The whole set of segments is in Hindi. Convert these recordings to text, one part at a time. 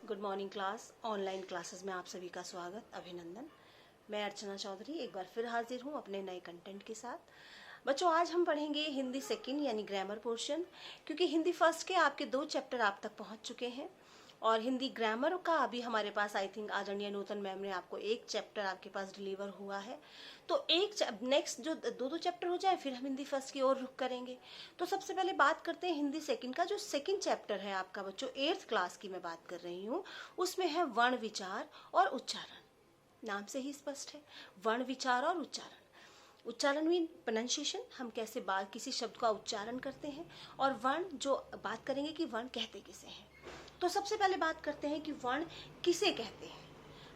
Good morning class. Online classes में आप सभी का स्वागत, अभिनंदन। मैं अर्चना चौधरी एक बार फिर हाजिर हूँ अपने नए कंटेंट के साथ। बच्चों, आज हम पढ़ेंगे हिंदी सेकंड यानी ग्रामर पोर्शन, क्योंकि हिंदी फर्स्ट के आपके 2 चैप्टर आप तक पहुँच चुके हैं और हिंदी ग्रामर का अभी हमारे पास आई थिंक आदरणीय नूतन मैम ने आपको एक चैप्टर आपके पास डिलीवर हुआ है। तो एक नेक्स्ट जो 2 चैप्टर हो जाए फिर हम हिंदी फर्स्ट की ओर रुख करेंगे। तो सबसे पहले बात करते हैं हिंदी सेकंड का। जो सेकंड चैप्टर है आपका बच्चों 8th क्लास की मैं बात कर रही हूँ, उसमें है वर्ण विचार और उच्चारण। नाम से ही स्पष्ट है, वर्ण विचार और उच्चारण। उच्चारण मीन प्रोनाउंसिएशन, हम कैसे बात किसी शब्द का उच्चारण करते हैं, और वर्ण जो बात करेंगे कि वर्ण कहते किसे हैं। तो सबसे पहले बात करते हैं कि वर्ण किसे कहते हैं।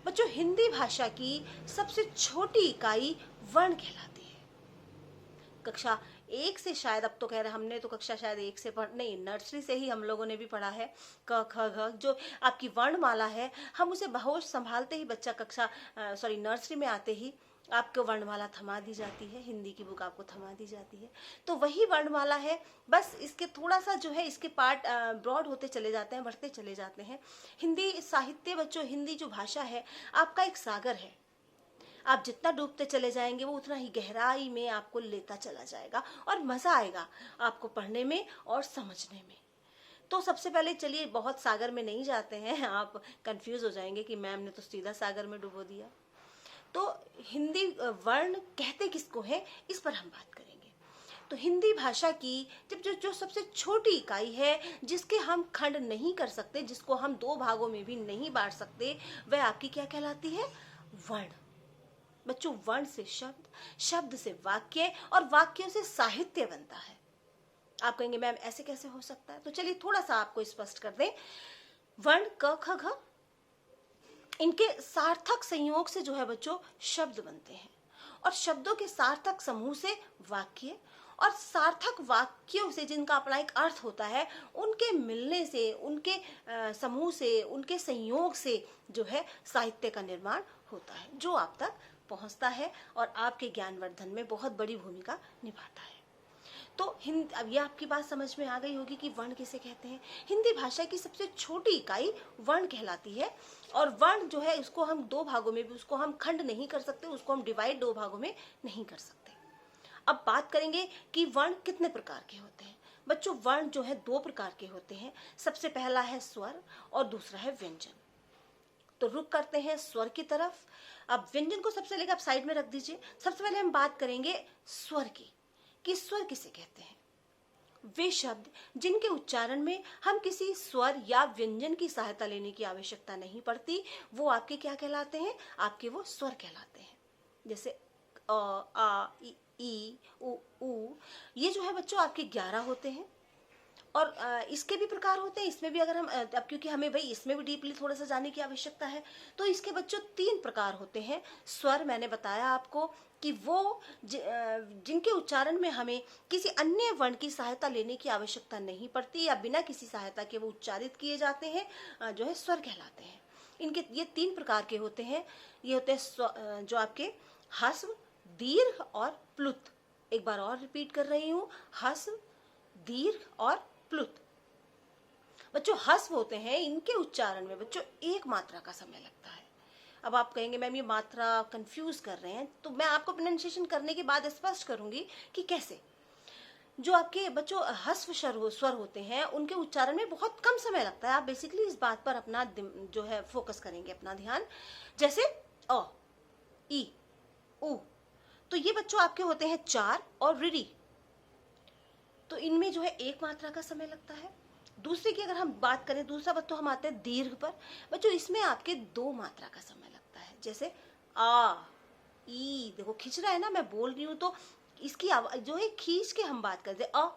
बच्चों, हिंदी भाषा की सबसे छोटी इकाई वर्ण कहलाती है। कक्षा 1 से शायद, अब तो कह रहे हमने तो कक्षा शायद 1 से पढ़ नहीं, नर्सरी से ही हम लोगों ने भी पढ़ा है क ख घ। जो आपकी वर्णमाला है, हम उसे बेहोश संभालते ही बच्चा नर्सरी में आते ही आपको वर्णमाला थमा दी जाती है, हिंदी की बुक आपको थमा दी जाती है। तो वही वर्णमाला है, बस इसके थोड़ा सा जो है इसके पार्ट ब्रॉड होते चले जाते हैं, बढ़ते चले जाते हैं। हिंदी साहित्य बच्चों, हिंदी जो भाषा है आपका एक सागर है। आप जितना डूबते चले जाएंगे वो उतना ही गहराई में आपको लेता चला जाएगा और मजा आएगा आपको पढ़ने में और समझने में। तो सबसे पहले चलिए, बहुत सागर में नहीं जाते हैं, आप कंफ्यूज हो जाएंगे कि मैम ने तो सीधा सागर में डुबो दिया। तो हिंदी वर्ण कहते किसको है, इस पर हम बात करेंगे। तो हिंदी भाषा की जब जो सबसे छोटी इकाई है, जिसके हम खंड नहीं कर सकते, जिसको हम 2 भागों में भी नहीं बांट सकते, वह आपकी क्या कहलाती है? वर्ण। बच्चों, वर्ण से शब्द, शब्द से वाक्य और वाक्यों से साहित्य बनता है। आप कहेंगे मैम ऐसे कैसे हो सकता है? तो चलिए थोड़ा सा आपको स्पष्ट कर दें। वर्ण क ख घ, इनके सार्थक संयोग से जो है बच्चों शब्द बनते हैं, और शब्दों के सार्थक समूह से वाक्य, और सार्थक वाक्यों से जिनका अपना एक अर्थ होता है, उनके मिलने से, उनके समूह से, उनके संयोग से जो है साहित्य का निर्माण होता है, जो आप तक पहुंचता है और आपके ज्ञानवर्धन में बहुत बड़ी भूमिका निभाता है। तो अब ये आपकी बात समझ में आ गई होगी कि वर्ण किसे कहते हैं। हिंदी भाषा की सबसे छोटी इकाई वर्ण कहलाती है, और वर्ण जो है उसको हम 2 भागों में भी, उसको हम खंड नहीं कर सकते, उसको हम डिवाइड 2 भागों में नहीं कर सकते। अब बात करेंगे कि वर्ण कितने प्रकार के होते हैं। बच्चों, वर्ण जो है 2 प्रकार के होते हैं। सबसे पहला है स्वर और दूसरा है व्यंजन। तो रुक करते हैं स्वर की तरफ। अब व्यंजन को सबसे लेकर आप साइड में रख दीजिए। सबसे पहले हम बात करेंगे स्वर की, कि स्वर किसे कहते हैं। वे शब्द जिनके उच्चारण में हम किसी स्वर या व्यंजन की सहायता लेने की आवश्यकता नहीं पड़ती, वो आपके क्या कहलाते हैं? आपके वो स्वर कहलाते हैं। जैसे अ, आ, ई, उ। ये जो है बच्चों आपके 11 होते हैं, और इसके भी प्रकार होते हैं। इसमें भी अगर हम अब क्योंकि हमें भाई इसमें भी डीपली थोड़ा सा जानने की आवश्यकता है, तो इसके बच्चों 3 प्रकार होते हैं। स्वर मैंने बताया आपको कि वो जिनके उच्चारण में हमें किसी अन्य वर्ण की सहायता लेने की आवश्यकता नहीं पड़ती, या बिना किसी सहायता के वो उच्चारित किए जाते हैं, जो है स्वर कहलाते हैं। इनके ये 3 प्रकार के होते हैं। ये होते हैं जो आपके ह्रस्व, दीर्घ और प्लुत। एक बार और रिपीट कर रही हूँ, ह्रस्व, दीर्घ और प्लुत। बच्चों, ह्रस्व होते हैं, इनके उच्चारण में बच्चों 1 मात्रा का समय लगता है। अब आप कहेंगे मैम ये मात्रा कंफ्यूज कर रहे हैं, तो मैं आपको प्रोनाउंसिएशन करने के बाद स्पष्ट करूंगी कि कैसे। जो आपके बच्चों ह्रस्व स्वर होते हैं, उनके उच्चारण में बहुत कम समय लगता है। आप बेसिकली इस बात पर अपना जो है फोकस करेंगे, अपना ध्यान। जैसे अ, ई, उ। तो ये बच्चों आपके होते हैं 4, और ऋ, तो इनमें जो है 1 मात्रा का समय लगता है। दूसरे की अगर हम बात करें, दूसरा बच्चों हम आते हैं दीर्घ पर। बच्चों, इसमें आपके 2 मात्रा का समय लगता है। जैसे आ, ई, देखो खिंच रहा है ना, मैं बोल रही हूँ तो इसकी आवाज जो है खींच के हम बात करते। अ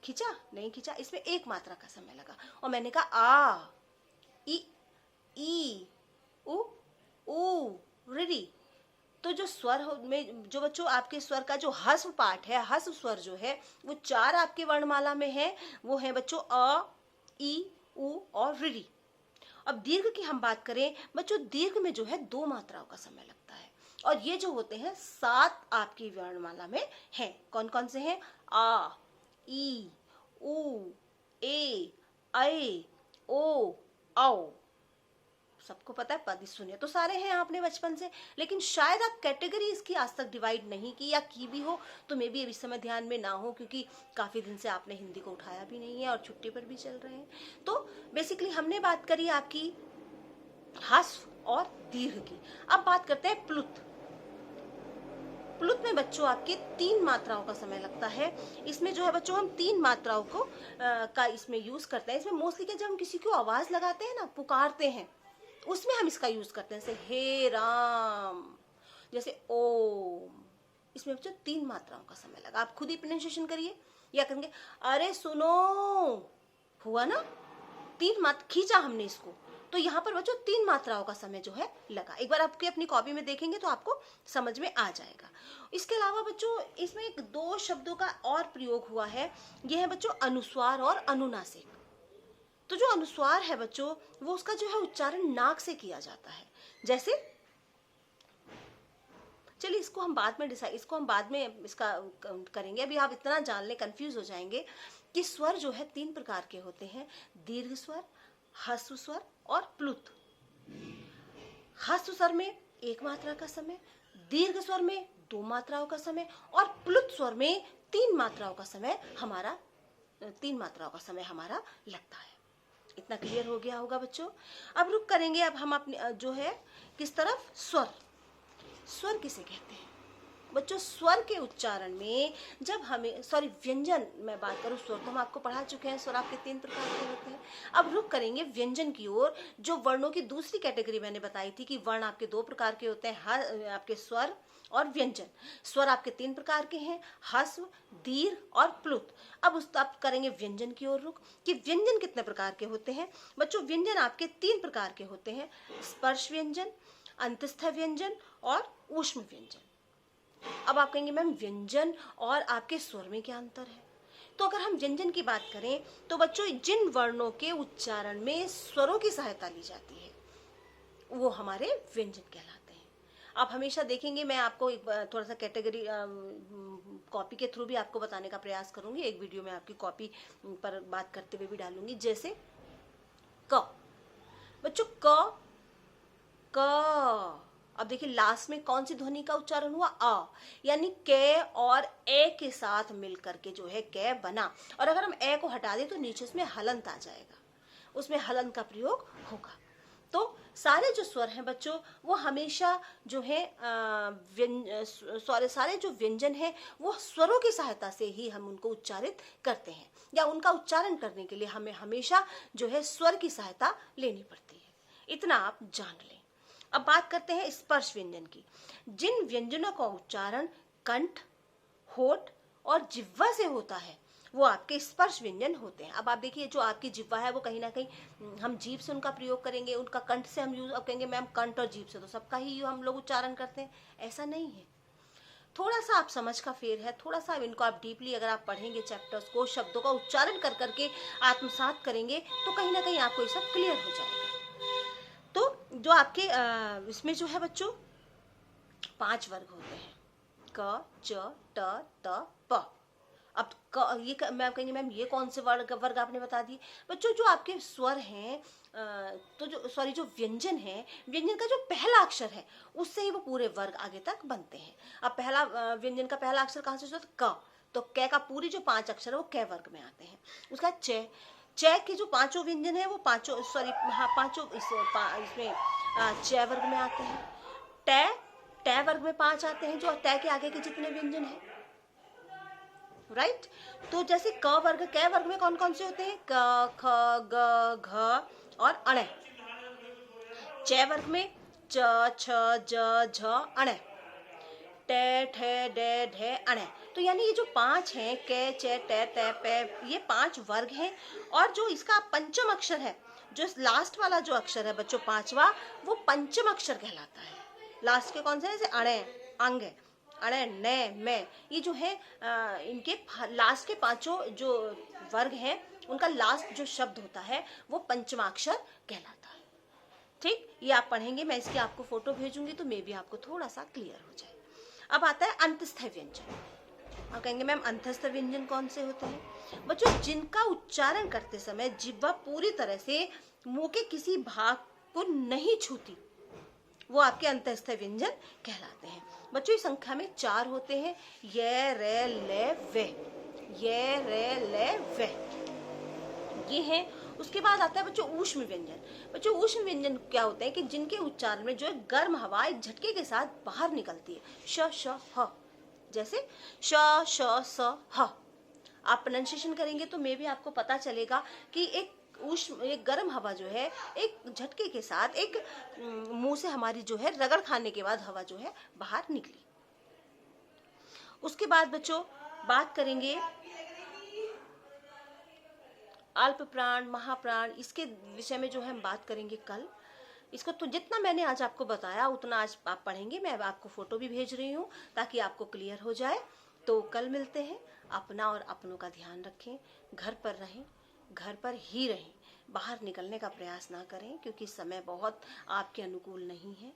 खिंचा नहीं खिंचा, इसमें 1 मात्रा का समय लगा। और मैंने कहा आ, ई, उ, ऋ। तो जो स्वर में जो बच्चों आपके स्वर का जो ह्रस्व पार्ट है, ह्रस्व स्वर जो है वो 4 आपके वर्णमाला में है। वो है बच्चों अ, ई, उ और ऋ। अब दीर्घ की हम बात करें बच्चों, दीर्घ में जो है 2 मात्राओं का समय लगता है, और ये जो होते हैं 7 आपकी वर्णमाला में हैं। कौन कौन से हैं? आ, ई, उ, ए, ऐ, ओ, औ। सबको पता है, पद सुने तो सारे हैं आपने बचपन से, लेकिन शायद आप कैटेगरी इसकी आज तक डिवाइड नहीं की, या की भी हो तो मे बी अभी समय ध्यान में ना हो, क्योंकि काफ़ी दिन से आपने हिंदी को उठाया भी नहीं है और छुट्टी पर भी चल रहे हैं। तो बेसिकली हमने बात करी आपकी ह्रस्व और दीर्घ की। अब बात करते हैं प्लुत। प्लुत में बच्चों आपके 3 मात्राओं का समय लगता है। इसमें जो है बच्चों हम 3 मात्राओं को का इसमें यूज करते हैं। इसमें मोस्टली क्या, जब हम किसी को आवाज लगाते हैं ना, पुकारते हैं, उसमें हम इसका यूज करते हैं, जैसे हे राम, जैसे ओम। इसमें बच्चों 3 मात्राओं का समय लगा। आप खुद ही प्रोनाउंसिएशन करिए, या करेंगे अरे सुनो, हुआ ना, 3 मात्रा खींचा हमने इसको, तो यहाँ पर बच्चों 3 मात्राओं का समय जो है लगा। एक बार आपके अपनी कॉपी में देखेंगे तो आपको समझ में आ जाएगा। इसके अलावा बच्चों इसमें एक 2 शब्दों का और प्रयोग हुआ है, यह है बच्चों अनुस्वार और अनुनासिक। तो जो अनुस्वार है बच्चों, वो उसका जो है उच्चारण नाक से किया जाता है। जैसे चलिए इसको हम बाद में इसका करेंगे, अभी आप इतना जान ले, कंफ्यूज हो जाएंगे कि स्वर जो है 3 प्रकार के होते हैं, दीर्घ स्वर, ह्रस्व स्वर और प्लुत। ह्रस्व स्वर में 1 मात्रा का समय, दीर्घ स्वर में 2 मात्राओं का समय और प्लुत स्वर में 3 मात्राओं का समय हमारा लगता है। इतना क्लियर हो गया होगा बच्चों। अब रुक करेंगे, अब हम अपने जो है किस तरफ, स्वर किसे कहते हैं बच्चों? स्वर के उच्चारण में जब हमें व्यंजन, मैं बात करूं, स्वर तो हम आपको पढ़ा चुके हैं, स्वर आपके 3 प्रकार के होते हैं। अब रुक करेंगे व्यंजन की ओर। जो वर्णों की दूसरी कैटेगरी मैंने बताई थी कि वर्ण आपके 2 प्रकार के होते हैं, आपके स्वर और व्यंजन। स्वर आपके 3 प्रकार के हैं, ह्रस्व, दीर्घ और प्लुत। अब करेंगे व्यंजन की ओर रुक, कि व्यंजन कितने प्रकार के होते हैं बच्चों? व्यंजन आपके 3 प्रकार के होते हैं, स्पर्श व्यंजन, अंतस्थ व्यंजन और ऊष्म व्यंजन। अब आप कहेंगे मैम व्यंजन और आपके स्वर में क्या अंतर है? तो अगर हम व्यंजन की बात करें तो बच्चों जिन वर्णों के उच्चारण में स्वरों की सहायता ली जाती है वो हमारे व्यंजन कहलाते हैं। आप हमेशा देखेंगे, मैं आपको एक थोड़ा सा कैटेगरी कॉपी के थ्रू भी आपको बताने का प्रयास करूंगी, एक वीडियो में आपकी कॉपी पर बात करते हुए भी डालूंगी। जैसे क बच्चों, क अब देखिए लास्ट में कौन सी ध्वनि का उच्चारण हुआ? आ, यानी के और ए के साथ मिलकर के जो है कै बना। और अगर हम ए को हटा दें तो नीचे उसमें हलंत आ जाएगा, उसमें हलंत का प्रयोग होगा। तो सारे जो स्वर हैं बच्चों वो हमेशा जो है सारे जो व्यंजन हैं वो स्वरों की सहायता से ही हम उनको उच्चारित करते हैं, या उनका उच्चारण करने के लिए हमें हमेशा जो है स्वर की सहायता लेनी पड़ती है। इतना आप जान लें। अब बात करते हैं स्पर्श व्यंजन की। जिन व्यंजनों का उच्चारण कंठ, होठ और जिह्वा से होता है वो आपके स्पर्श व्यंजन होते हैं। अब आप देखिए जो आपकी जिह्वा है वो कहीं ना कहीं हम जीभ से उनका प्रयोग करेंगे, उनका कंठ से हम यूज, अब कहेंगे मैम कंठ और जीभ से तो सबका ही हम लोग उच्चारण करते हैं, ऐसा नहीं है। थोड़ा सा आप समझ का फेर है, थोड़ा सा इनको आप डीपली अगर आप पढ़ेंगे चैप्टर्स को, शब्दों का उच्चारण कर करके आत्मसात करेंगे तो कहीं ना कहीं आपको ये सब क्लियर हो जाएगा। तो जो आपके इसमें जो है बच्चों 5 वर्ग होते हैं, क, च, ट, त, प। अब मैं कहेंगे मैम ये कौन से वर्ग आपने बता दिए बच्चों? जो आपके स्वर हैं तो जो व्यंजन है, व्यंजन का जो पहला अक्षर है उससे ही वो पूरे वर्ग आगे तक बनते हैं। अब व्यंजन का पहला अक्षर कहाँ से होता है? क। तो क का पूरी जो 5 अक्षर है वो क वर्ग में आते हैं। उसका च के जो 5 व्यंजन है वो पांचों इसमें च वर्ग में आते हैं। ट वर्ग में 5 आते हैं, जो ट के आगे के जितने व्यंजन हैं, राइट। तो जैसे क वर्ग में कौन कौन से होते हैं? क, ख, ग, घ और अण। च वर्ग में च, छ, ज, झ, अण। टे, ठे, डे, ढे, अण। तो यानी ये जो 5 हैं, के, चे, टे, ते, पे, ये 5 वर्ग हैं। और जो इसका पंचम अक्षर है, जो लास्ट वाला जो अक्षर है बच्चों 5वां, वो पंचम अक्षर कहलाता है। लास्ट के कौन से? जैसे अणे, अंग, अणे, ने, में, ये जो है इनके लास्ट के 5 जो वर्ग हैं उनका लास्ट जो शब्द होता है वो पंचमाक्षर कहलाता है। ठीक, ये आप पढ़ेंगे, मैं इसकी आपको फोटो भेजूंगी तो मे भी आपको थोड़ा सा क्लियर हो जाए। अब आता है अंतस्थ व्यंजन। आप कहेंगे मैम अंतस्थ व्यंजन कौन से होते हैं? बच्चों जिनका उच्चारण करते समय जिह्वा पूरी तरह से मुंह के किसी भाग को नहीं छूती, वो आपके अंतस्थ व्यंजन कहलाते हैं। बच्चों इस संख्या में 4 होते हैं, ये, रे, ले, वे, ये, रे, ले, वे, ये है। उसके बाद आता है बच्चों ऊष्म व्यंजन। बच्चों ऊष्म व्यंजन क्या होते हैं कि जिनके उच्चारण में जो है गर्म हवा एक झटके के साथ बाहर निकलती है। श, श, ह, जैसे श, श, स, ह। आप प्रोनाउंसिएशन करेंगे तो मे भी आपको पता चलेगा कि एक गर्म हवा जो है एक झटके के साथ एक मुंह से हमारी जो है रगड़ खाने के बाद हवा जो है बाहर निकली। उसके बाद बच्चों बात करेंगे अल्प प्राण, महाप्राण, इसके विषय में जो है हम बात करेंगे कल। इसको तो जितना मैंने आज आपको बताया उतना आज आप पढ़ेंगे। मैं आपको फोटो भी भेज रही हूँ ताकि आपको क्लियर हो जाए। तो कल मिलते हैं। अपना और अपनों का ध्यान रखें, घर पर रहें, घर पर ही रहें, बाहर निकलने का प्रयास ना करें क्योंकि समय बहुत आपके अनुकूल नहीं है।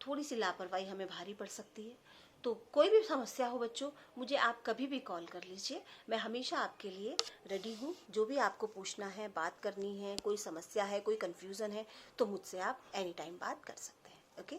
थोड़ी सी लापरवाही हमें भारी पड़ सकती है। तो कोई भी समस्या हो बच्चों, मुझे आप कभी भी कॉल कर लीजिए, मैं हमेशा आपके लिए रेडी हूँ। जो भी आपको पूछना है, बात करनी है, कोई समस्या है, कोई कन्फ्यूज़न है, तो मुझसे आप एनी टाइम बात कर सकते हैं। ओके।